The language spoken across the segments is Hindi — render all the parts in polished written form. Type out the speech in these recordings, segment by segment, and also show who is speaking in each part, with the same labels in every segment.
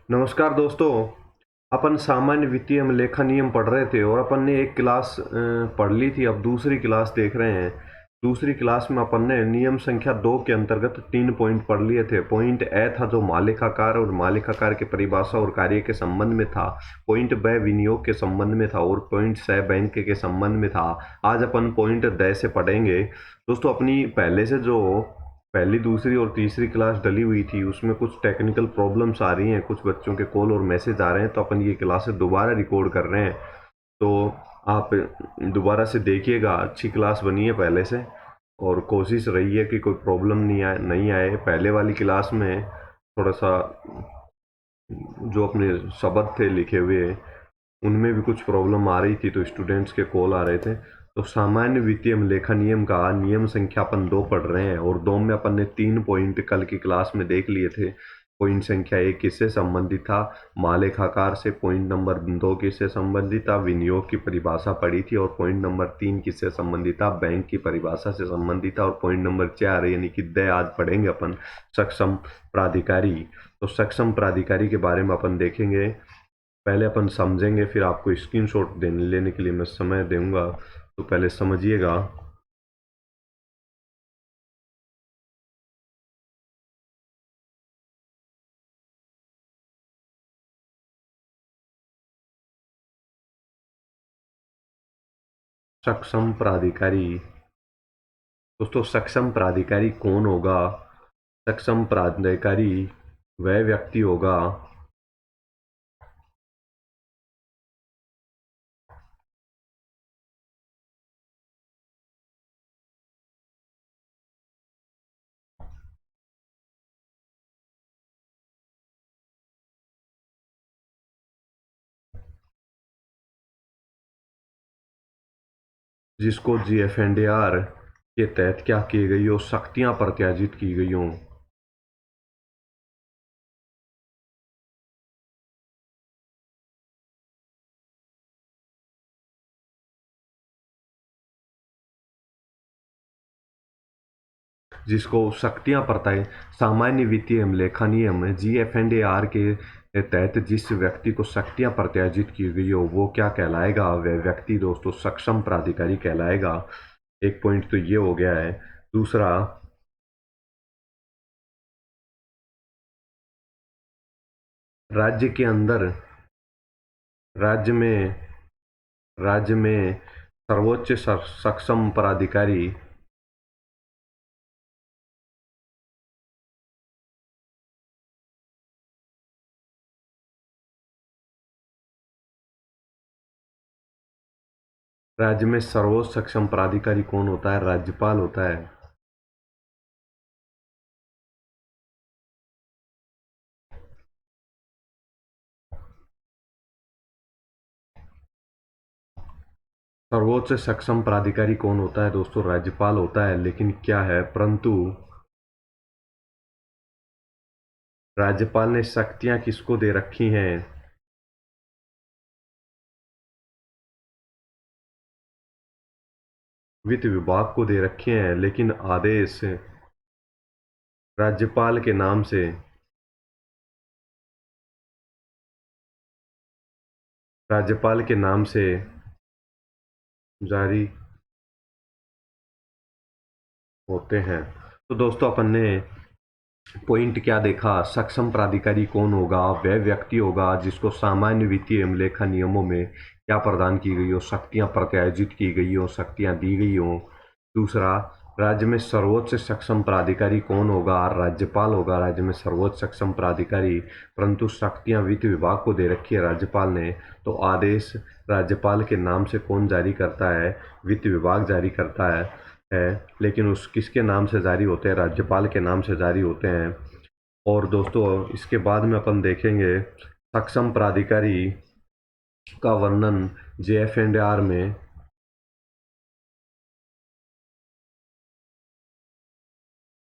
Speaker 1: नमस्कार दोस्तों। अपन सामान्य वित्तीय लेखा नियम पढ़ रहे थे और अपन ने एक क्लास पढ़ ली थी। अब दूसरी क्लास देख रहे हैं। दूसरी क्लास में अपन ने नियम संख्या 2 के अंतर्गत 3 पॉइंट पढ़ लिए थे। पॉइंट ए था जो मालिकाकार और मालिकाकार के परिभाषा और कार्य के संबंध में था। पॉइंट बी विनियोग के संबंध में था और पॉइंट सी बैंक के संबंध में था। आज अपन पॉइंट द से पढ़ेंगे। दोस्तों, अपनी पहले से जो पहली, दूसरी और तीसरी क्लास डली हुई थी उसमें कुछ टेक्निकल प्रॉब्लम्स आ रही हैं, कुछ बच्चों के कॉल और मैसेज आ रहे हैं, तो अपन ये क्लासेस दोबारा रिकॉर्ड कर रहे हैं। तो आप दोबारा से देखिएगा। अच्छी क्लास बनी है पहले से और कोशिश रही है कि कोई प्रॉब्लम नहीं आए। पहले वाली क्लास में थोड़ा सा जो अपने शब्द थे लिखे हुए उनमें भी कुछ प्रॉब्लम आ रही थी, तो स्टूडेंट्स के कॉल आ रहे थे। तो सामान्य वित्तीय लेखा नियम का नियम संख्या अपन 2 पढ़ रहे हैं और 2 में अपन ने 3 पॉइंट कल की क्लास में देख लिए थे। पॉइंट संख्या 1 किससे संबंधित था? मालेखाकार से। पॉइंट नंबर 2 किससे संबंधित था? विनियोग की परिभाषा पढ़ी थी। और पॉइंट नंबर 3 किससे संबंधित था? बैंक की परिभाषा से संबंधित था। और पॉइंट नंबर 4 यानी कि द आज पढ़ेंगे अपन, सक्षम प्राधिकारी। तो सक्षम प्राधिकारी के बारे में अपन देखेंगे। पहले अपन समझेंगे, फिर आपको स्क्रीनशॉट देने लेने के लिए मैं समय दूंगा, तो पहले समझिएगा। सक्षम प्राधिकारी। दोस्तों, सक्षम प्राधिकारी कौन होगा? सक्षम प्राधिकारी वह व्यक्ति होगा जिसको GFNDR के तहत क्या की गई हो, शक्तियां प्रत्यार्जित की गई हों। जिसको शक्तियां प्रताए सामान्य वित्तीय लेखा नियम GFNDR के तहत जिस व्यक्ति को शक्तियां प्रत्यार्जित की गई हो वो क्या कहलाएगा? वह व्यक्ति दोस्तों सक्षम प्राधिकारी कहलाएगा। एक पॉइंट तो ये हो गया है। दूसरा, राज्य के अंदर, राज्य में राज्य में सर्वोच्च सक्षम प्राधिकारी राज्य में सर्वोच्च सक्षम प्राधिकारी कौन होता है? राज्यपाल होता है। सर्वोच्च सक्षम प्राधिकारी कौन होता है दोस्तों? राज्यपाल होता है। लेकिन क्या है, परंतु राज्यपाल ने शक्तियां किसको दे रखी हैं? वित्त विभाग को दे रखे हैं। लेकिन आदेश राज्यपाल के नाम से राज्यपाल के नाम से जारी होते हैं। तो दोस्तों, अपन ने पॉइंट क्या देखा? सक्षम प्राधिकारी कौन होगा? वह व्यक्ति होगा जिसको सामान्य वित्तीय लेखा नियमों में क्या प्रदान की गई हो, शक्तियां प्रत्यार्जित की गई हो, शक्तियां दी गई हो। दूसरा, राज्य में सर्वोच्च सक्षम प्राधिकारी कौन होगा? राज्यपाल होगा राज्य में सर्वोच्च सक्षम प्राधिकारी। परंतु शक्तियां वित्त विभाग को दे रखी है राज्यपाल ने, तो आदेश राज्यपाल के नाम से कौन जारी करता है? वित्त विभाग जारी करता है। लेकिन उस किसके नाम से जारी होते हैं? राज्यपाल के नाम से जारी होते हैं। और दोस्तों, इसके बाद में अपन देखेंगे सक्षम प्राधिकारी का वर्णन JFNDR में।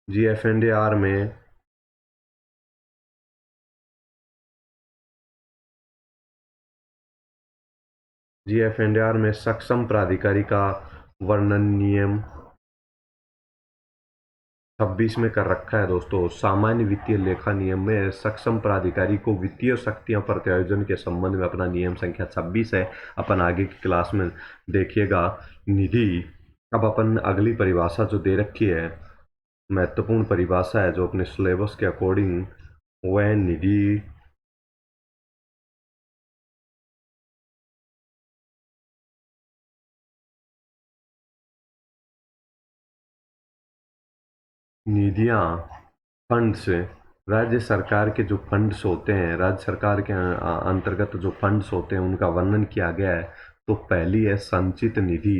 Speaker 1: GFNDR में GFNDR में सक्षम प्राधिकारी का वर्णन नियम 26 में कर रखा है दोस्तों। सामान्य वित्तीय लेखा नियम में सक्षम प्राधिकारी को वित्तीय शक्तियां प्रत्यायोजन के संबंध में अपना नियम संख्या 26 है। अपन आगे की क्लास में देखिएगा। निधि, अब अपन अगली परिभाषा जो दे रखी है, महत्वपूर्ण परिभाषा है जो अपने सिलेबस के अकॉर्डिंग, वह निधि निधियां, फंड्स, राज्य सरकार के जो फंड्स होते हैं, राज्य सरकार के अंतर्गत जो फंड्स होते हैं उनका वर्णन किया गया है। तो पहली है संचित निधि।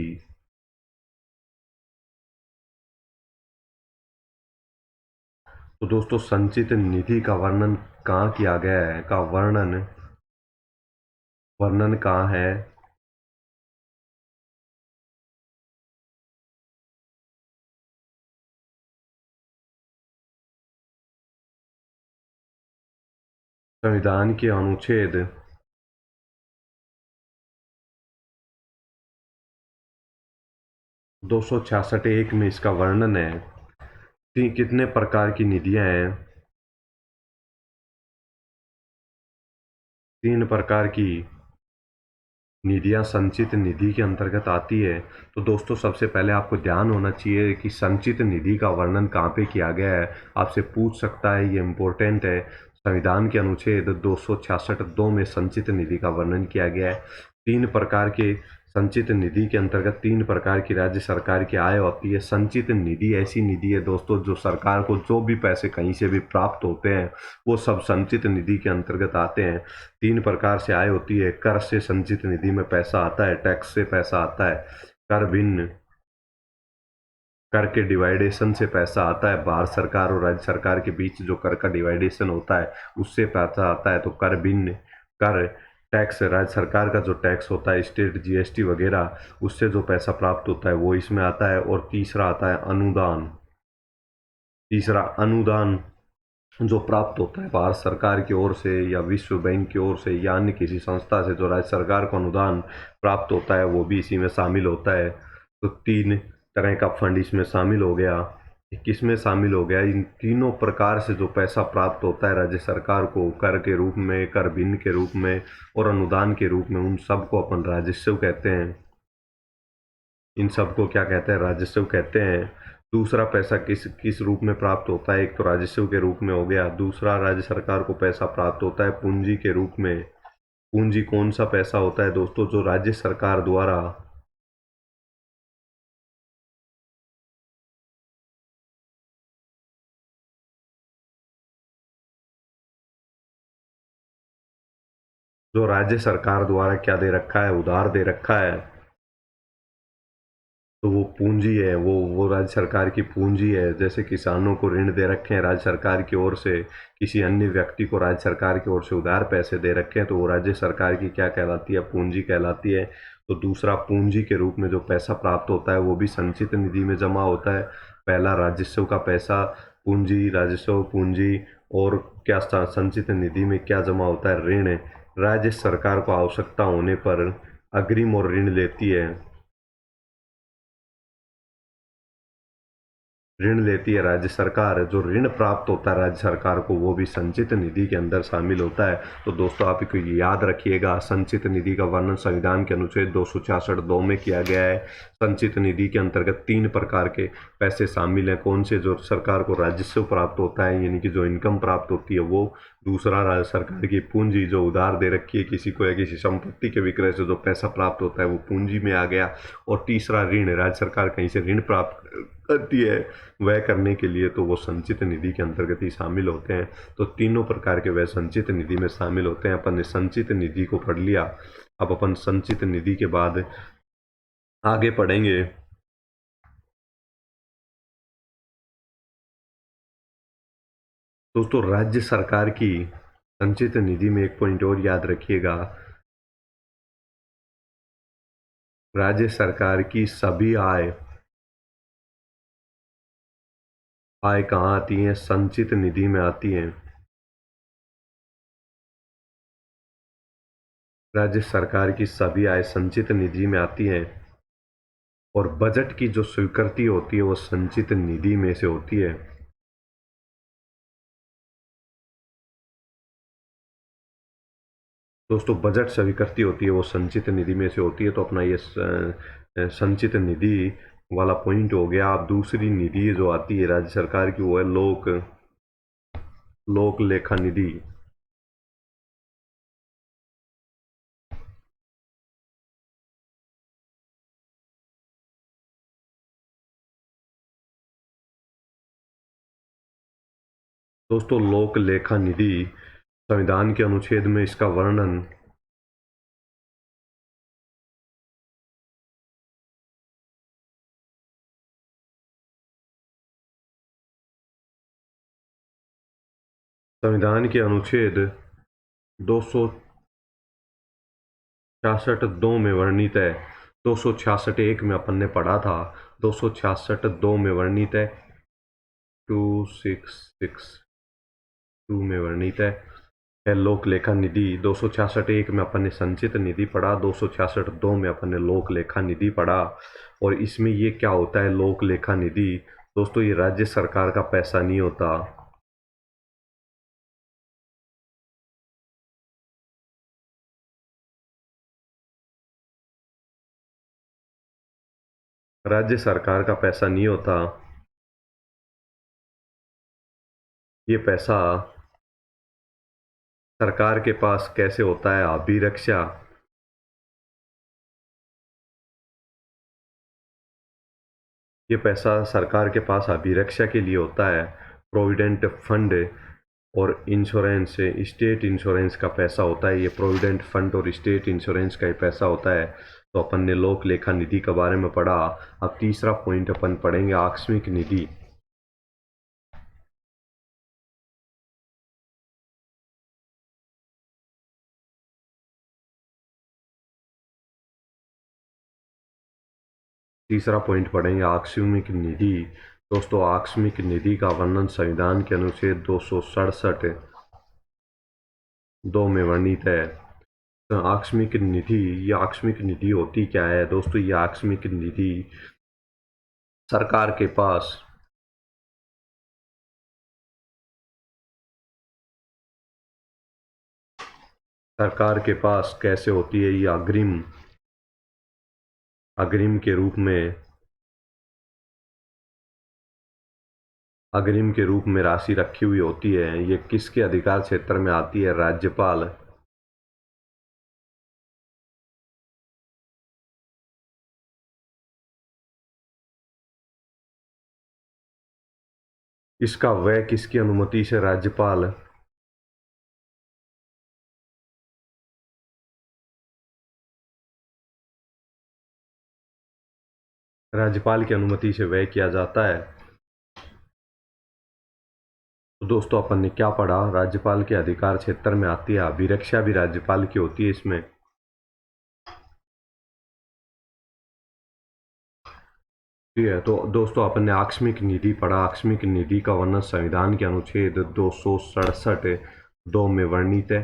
Speaker 1: तो दोस्तों संचित निधि का वर्णन कहाँ किया गया है, का वर्णन वर्णन कहाँ है? संविधान के अनुच्छेद 266(1) में इसका वर्णन है। कितने प्रकार की निधियां हैं? 3 प्रकार की निधियां संचित निधि के अंतर्गत आती है। तो दोस्तों सबसे पहले आपको ध्यान होना चाहिए कि संचित निधि का वर्णन कहाँ पे किया गया है। आपसे पूछ सकता है, ये इम्पोर्टेंट है। संविधान के अनुच्छेद 266(2) में संचित निधि का वर्णन किया गया है। 3 प्रकार के संचित निधि के अंतर्गत 3 प्रकार की राज्य सरकार की आय होती है। संचित निधि ऐसी निधि है दोस्तों जो सरकार को जो भी पैसे कहीं से भी प्राप्त होते हैं वो सब संचित निधि के अंतर्गत आते हैं। 3 प्रकार से आय होती है। कर से संचित निधि में पैसा आता है, टैक्स से पैसा आता है, कर भिन्न, कर के डिवाइडेशन से पैसा आता है, भारत सरकार और राज्य सरकार के बीच जो कर का डिवाइडेशन होता है उससे पैसा आता है। तो कर भिन्न, कर, टैक्स, राज्य सरकार का जो टैक्स होता है, स्टेट जीएसटी वगैरह, उससे जो पैसा प्राप्त होता है वो इसमें आता है। और तीसरा आता है अनुदान। तीसरा अनुदान जो प्राप्त होता है भारत सरकार की ओर से या विश्व बैंक की ओर से या अन्य किसी संस्था से, जो राज्य सरकार को अनुदान प्राप्त होता है वो भी इसी में शामिल होता है। तो 3 तरह का फंड इसमें शामिल हो गया। किसमें शामिल हो गया? इन तीनों प्रकार से जो पैसा प्राप्त होता है राज्य सरकार को, कर के रूप में, कर भिन्न के रूप में और अनुदान के रूप में, उन सबको अपन राजस्व कहते हैं। इन सबको क्या कहते हैं? राजस्व कहते हैं। दूसरा पैसा किस किस रूप में प्राप्त होता है? एक तो राजस्व के रूप में हो गया। दूसरा राज्य सरकार को पैसा प्राप्त होता है पूंजी के रूप में। पूंजी कौन सा पैसा होता है दोस्तों? जो राज्य सरकार द्वारा जो राज्य सरकार द्वारा क्या दे रखा है? उधार दे रखा है। तो वो पूंजी है, वो राज्य सरकार की पूंजी है। जैसे किसानों को ऋण दे रखे हैं राज्य सरकार की ओर से, किसी अन्य व्यक्ति को राज्य सरकार की ओर से उधार पैसे दे रखे हैं, तो वो राज्य सरकार की क्या कहलाती है? पूंजी कहलाती है। तो दूसरा पूंजी के रूप में जो पैसा प्राप्त होता है वो भी संचित निधि में जमा होता है। पहला राजस्व का पैसा, पूंजी, राजस्व, पूंजी। और क्या संचित निधि में क्या जमा होता है? ऋण। राज्य सरकार को आवश्यकता होने पर अग्रिम और ऋण लेती है। ऋण लेती है राज्य सरकार। जो ऋण प्राप्त होता है राज्य सरकार को वो भी संचित निधि के अंदर शामिल होता है। तो दोस्तों आप को याद रखिएगा, संचित निधि का वर्णन संविधान के अनुच्छेद 266(2) में किया गया है। संचित निधि के अंतर्गत 3 प्रकार के पैसे शामिल हैं। कौन से? जो सरकार को राजस्व प्राप्त होता है, यानी कि जो इनकम प्राप्त होती है वो। दूसरा राज्य सरकार की पूंजी, जो उधार दे रखी है किसी को या किसी संपत्ति के विक्रय से जो पैसा प्राप्त होता है वो पूंजी में आ गया। और तीसरा ऋण, राज्य सरकार कहीं से ऋण प्राप्त करती है, वह करने के लिए तो वो संचित निधि के अंतर्गत ही शामिल होते हैं। तो तीनों प्रकार के वह संचित निधि में शामिल होते हैं। अपन ने संचित निधि को पढ़ लिया। अब अपन संचित निधि के बाद आगे पढ़ेंगे दोस्तों राज्य सरकार की संचित निधि में। एक पॉइंट और याद रखिएगा, राज्य सरकार की सभी आय आय कहाँ आती हैं? संचित निधि में आती हैं। राज्य सरकार की सभी आय संचित निधि में आती हैं। और बजट की जो स्वीकृति होती है वो संचित निधि में से होती है। दोस्तों बजट स्वीकृति होती है वो संचित निधि में से होती है। तो अपना ये संचित निधि वाला पॉइंट हो गया। अब दूसरी निधि जो आती है राज्य सरकार की वो है लोक लेखा निधि। दोस्तों लोक लेखा निधि संविधान के अनुच्छेद में इसका वर्णन संविधान के अनुच्छेद 266(2) में वर्णित है। 266(1) में अपन ने पढ़ा था, 266(2) में वर्णित है, 2662 में वर्णित है लोक लेखा निधि। 266(1) में अपन ने संचित निधि पढ़ा, 266(2) में अपन ने लोक लेखा निधि पढ़ा। और इसमें ये क्या होता है लोक लेखा निधि? दोस्तों ये राज्य सरकार का पैसा नहीं होता। राज्य सरकार का पैसा नहीं होता। ये पैसा सरकार के पास कैसे होता है? अभिरक्षा। ये पैसा सरकार के पास अभिरक्षा के लिए होता है। प्रोविडेंट फंड और इंश्योरेंस, स्टेट इंश्योरेंस का पैसा होता है। ये प्रोविडेंट फंड और स्टेट इंश्योरेंस का ही पैसा होता है। तो अपन ने लोक लेखा निधि के बारे में पढ़ा। अब तीसरा पॉइंट अपन पढ़ेंगे आकस्मिक निधि। तीसरा पॉइंट पढ़ेंगे आकस्मिक निधि। दोस्तों आकस्मिक निधि का वर्णन संविधान के अनुच्छेद 267(2) में वर्णित है। तो आकस्मिक निधि, ये आकस्मिक निधि होती क्या है? दोस्तों ये आकस्मिक निधि सरकार के पास कैसे होती है? ये अग्रिम के रूप में राशि रखी हुई होती है। ये किसके अधिकार क्षेत्र में आती है? राज्यपाल। इसका व्यय किसकी अनुमति से? राज्यपाल। राज्यपाल की अनुमति से व्यय किया जाता है। तो दोस्तों अपन ने क्या पढ़ा? राज्यपाल के अधिकार क्षेत्र में आती है। अभिरक्षा भी राज्यपाल की होती है इसमें। ठीक है, तो दोस्तों अपन ने आकस्मिक निधि पढ़ा। आकस्मिक निधि का वर्णन संविधान के अनुच्छेद 267(2) में वर्णित है।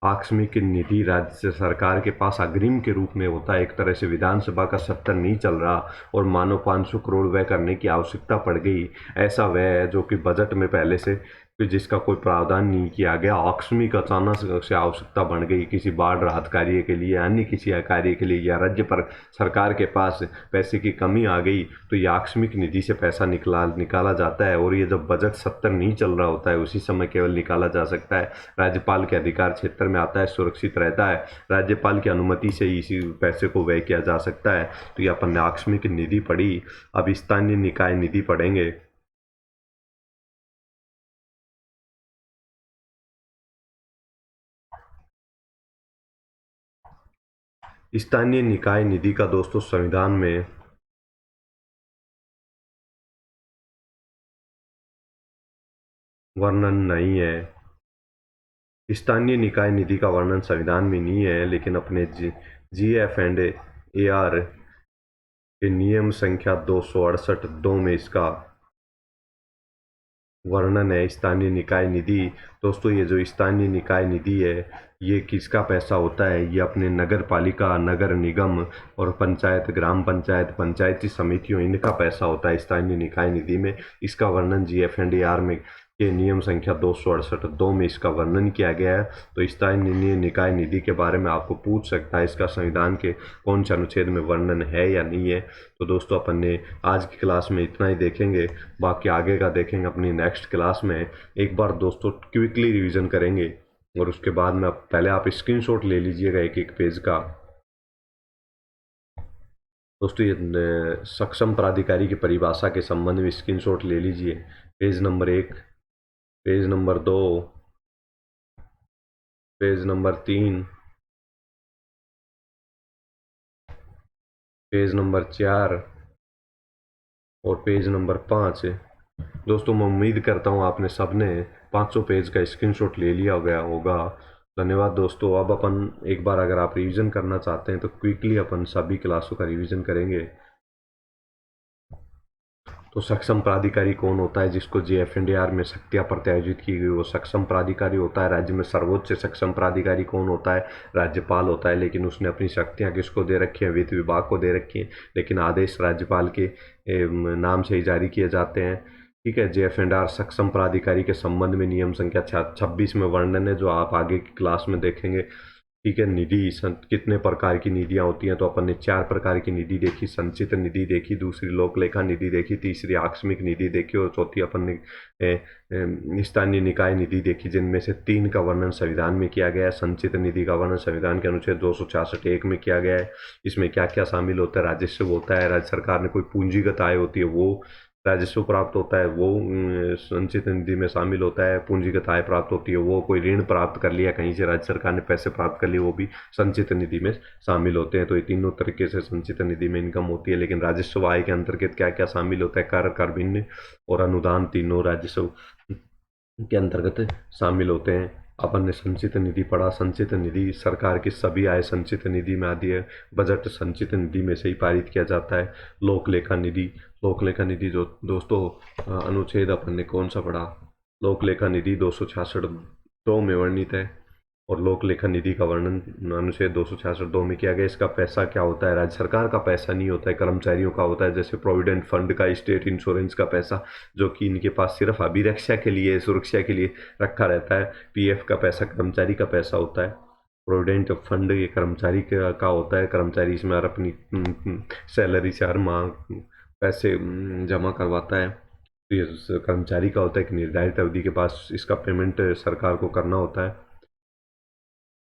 Speaker 1: आकस्मिक निधि राज्य सरकार के पास अग्रिम के रूप में होता है। एक तरह से विधानसभा का सत्र नहीं चल रहा और मानो 500 करोड़ व्यय करने की आवश्यकता पड़ गई, ऐसा व्यय है जो कि बजट में पहले से जिसका कोई प्रावधान नहीं किया गया, आकस्मिक अचानक से आवश्यकता बन गई किसी बाढ़ राहत कार्य के लिए, अन्य किसी कार्य के लिए, या राज्य पर सरकार के पास पैसे की कमी आ गई, तो ये आकस्मिक निधि से पैसा निकाला जाता है। और ये जब बजट सत्र नहीं चल रहा होता है उसी समय केवल निकाला जा सकता है। राज्यपाल के अधिकार क्षेत्र में आता है, सुरक्षित रहता है। राज्यपाल की अनुमति से इसी पैसे को व्यय किया जा सकता है। तो ये अपन ने आकस्मिक निधि पढ़ी। अब स्थानीय निकाय निधि पढ़ेंगे। स्थानीय निकाय निधि का दोस्तों संविधान में वर्णन नहीं है। स्थानीय निकाय निधि का वर्णन संविधान में नहीं है, लेकिन अपने GF&AR के नियम संख्या 268(2) में इसका वर्णन है स्थानीय निकाय निधि। दोस्तों ये जो स्थानीय निकाय निधि है ये किसका पैसा होता है? ये अपने नगर पालिका, नगर निगम और पंचायत, ग्राम पंचायत, पंचायती समितियों, इनका पैसा होता है स्थानीय निकाय निधि में। इसका वर्णन GFNDR में के नियम संख्या 268(2) में इसका वर्णन किया गया है। तो स्थानीय निकाय निधि के बारे में आपको पूछ सकता है इसका संविधान के कौन से अनुच्छेद में वर्णन है या नहीं है। तो दोस्तों अपन ने आज की क्लास में इतना ही देखेंगे, बाकी आगे का देखेंगे अपनी नेक्स्ट क्लास में। एक बार दोस्तों क्विकली रिवीजन करेंगे और उसके बाद में पहले आप स्क्रीनशॉट ले लीजिएगा एक एक पेज का। दोस्तों ये सक्षम प्राधिकारी की परिभाषा के संबंध में स्क्रीनशॉट ले लीजिए। Page number 1, page number 2, page number 3, page number 4 और पेज नंबर 5। दोस्तों मैं उम्मीद करता हूँ आपने सबने 500 पेज का स्क्रीनशॉट ले लिया गया होगा। धन्यवाद दोस्तों। अब अपन एक बार अगर आप रिवीजन करना चाहते हैं तो क्विकली अपन सभी क्लासों का रिवीजन करेंगे। तो सक्षम प्राधिकारी कौन होता है? जिसको GFNDR में शक्तियां प्रत्यायोजित की गई वो सक्षम प्राधिकारी होता है। राज्य में सर्वोच्च सक्षम प्राधिकारी कौन होता है? राज्यपाल होता है, लेकिन उसने अपनी शक्तियां किसको दे रखी हैं? वित्त विभाग को दे रखी हैं, लेकिन आदेश राज्यपाल के नाम से ही जारी किए जाते हैं। ठीक है। GFNDR सक्षम प्राधिकारी के संबंध में नियम संख्या 26 में वर्णन है, जो आप आगे की क्लास में देखेंगे। ठीक है। निधि कितने प्रकार की निधियां होती हैं? तो अपन ने 4 प्रकार की निधि देखी। संचित निधि देखी, दूसरी लोक लेखा निधि देखी, तीसरी आकस्मिक निधि देखी और चौथी अपन ने स्थानीय निकाय निधि देखी, जिनमें से 3 का वर्णन संविधान में किया गया है। संचित निधि का वर्णन संविधान के अनुच्छेद 266(1) में किया गया है। इसमें क्या क्या शामिल होता है? राजस्व होता है, राज्य सरकार ने कोई पूंजीगत आय होती है वो राजस्व प्राप्त होता है, वो संचित निधि में शामिल होता है। पूंजीगत आय प्राप्त होती है वो कोई ऋण प्राप्त कर लिया कहीं से, राज्य सरकार ने पैसे प्राप्त कर लिए, वो भी संचित निधि में शामिल होते हैं। तो ये तीनों तरीके से संचित निधि में इनकम होती है। लेकिन राजस्व आय के अंतर्गत क्या क्या शामिल होता है? कर, कर भिन्न और अनुदान, तीनों राजस्व के अंतर्गत शामिल होते हैं। अपन ने संचित निधि पढ़ा। संचित निधि सरकार की सभी आय संचित निधि में आती है। बजट संचित निधि में से ही पारित किया जाता है। लोक लेखा निधि, लोक लेखा निधि जो दोस्तों अनुच्छेद अपन ने कौन सा पढ़ा? लोक लेखा निधि 266(2) में वर्णित है और लोक लेखा निधि का वर्णन अनुच्छेद 266(2) में किया गया। इसका पैसा क्या होता है? राज्य सरकार का पैसा नहीं होता है, कर्मचारियों का होता है। जैसे प्रोविडेंट फंड का, स्टेट इंश्योरेंस का पैसा, जो कि इनके पास सिर्फ अभिरक्षा के लिए, सुरक्षा के लिए रखा रहता है। PF का पैसा कर्मचारी का पैसा होता है। प्रोविडेंट फंड ये कर्मचारी का होता है। कर्मचारी इसमें अपनी सैलरी से हर माह पैसे जमा करवाता है। तो ये कर्मचारी का होता है कि निर्धारित अवधि के पास इसका पेमेंट सरकार को करना होता है।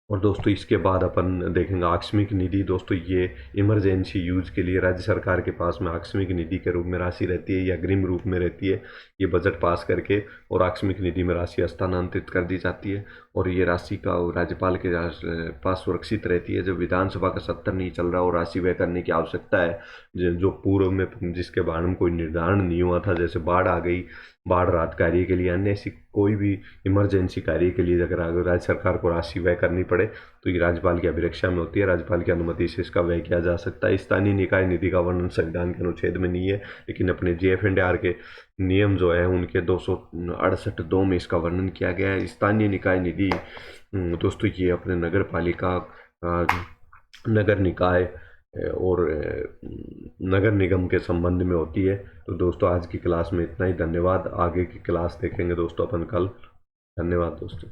Speaker 1: और दोस्तों इसके बाद अपन देखेंगे आकस्मिक निधि। दोस्तों ये इमरजेंसी यूज के लिए राज्य सरकार के पास में आकस्मिक निधि के रूप में राशि रहती है या अग्रिम रूप में रहती है। ये बजट पास करके और आकस्मिक निधि में राशि हस्तांतरित कर दी जाती है और ये राशि का राज्यपाल के पास सुरक्षित रहती है। जब विधानसभा का सत्र नहीं चल रहा और राशि व्यय करने की आवश्यकता है, जो पूर्व में जिसके बारे में कोई निर्धारण नहीं हुआ था, जैसे बाढ़ आ गई, बाढ़ राहत कार्य के लिए, अन्य ऐसी कोई भी इमरजेंसी कार्य के लिए अगर राज्य सरकार को राशि व्यय करनी पड़े तो ये राज्यपाल की अभिरक्षा में होती है। राज्यपाल की अनुमति से इसका व्यय किया जा सकता है। स्थानीय निकाय निधि का वर्णन संविधान के अनुच्छेद में नहीं है, लेकिन अपने GFNDR के नियम जो है उनके 268(2) में इसका वर्णन किया गया है। स्थानीय निकाय निधि दोस्तों ये अपने नगर पालिका, नगर निकाय और नगर निगम के संबंध में होती है। तो दोस्तों आज की क्लास में इतना ही। धन्यवाद। आगे की क्लास देखेंगे दोस्तों अपन कल। धन्यवाद दोस्तों।